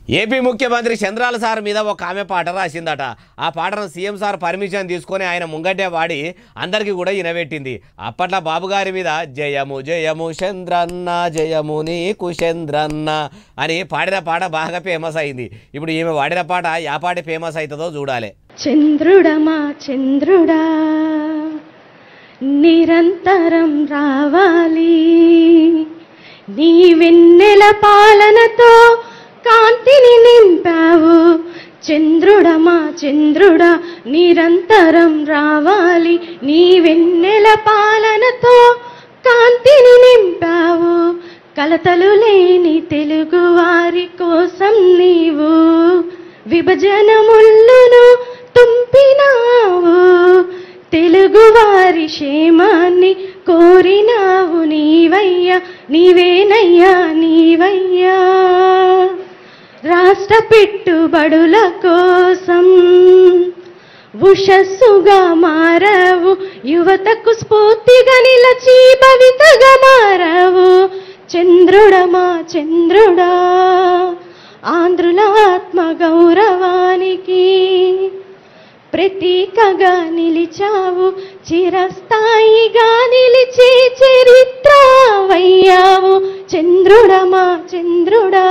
AP ముఖ్యమంత్రి చంద్రాల sir మీద ఒక ఆమె పాట రాసిందట. ఆ పాటను సీఎం సార్ పర్మిషన్ తీసుకొని ఆయన ముంగటే వాడి అందరికీ కూడా వినబెట్టింది. అప్పట్లో బాబు గారి మీద జయము జయము చంద్రన్న జయము నీకు చంద్రన్న అని పాడిన పాట బాగా ఫేమస్ అయింది. ఇప్పుడు ఈమె వాడిన పాట యా పాట ఫేమస్ అవుతుందో చూడాలి. చంద్రుడమా చంద్రుడా నిరంతరం రావాలి, నీ వెన్నెల పాలనతో కాంతిని నింపావు. చంద్రుడమా చంద్రుడా నిరంతరం రావాలి, నీ వెన్నెల పాలనతో కాంతిని నింపావు. కలతలు లేని తెలుగు వారి కోసం నీవు విభజన ముళ్ళును తుంపినావు. తెలుగు వారి క్షేమాన్ని కోరినావు నీవయ్యా, నీవేనయ్యా నీవయ్యా. రాష్ట్ర పెట్టుబడుల కోసం ఉషస్సుగా మారవు, యువతకు స్ఫూర్తిగా నిలచి భవితగా మారవు. చంద్రుడమా చంద్రుడా ఆంధ్రుల ఆత్మ గౌరవానికి ప్రతీకగా నిలిచావు, చిరస్థాయిగా నిలిచే చరిత్ర వయ్యావు. చంద్రుడమా చంద్రుడా.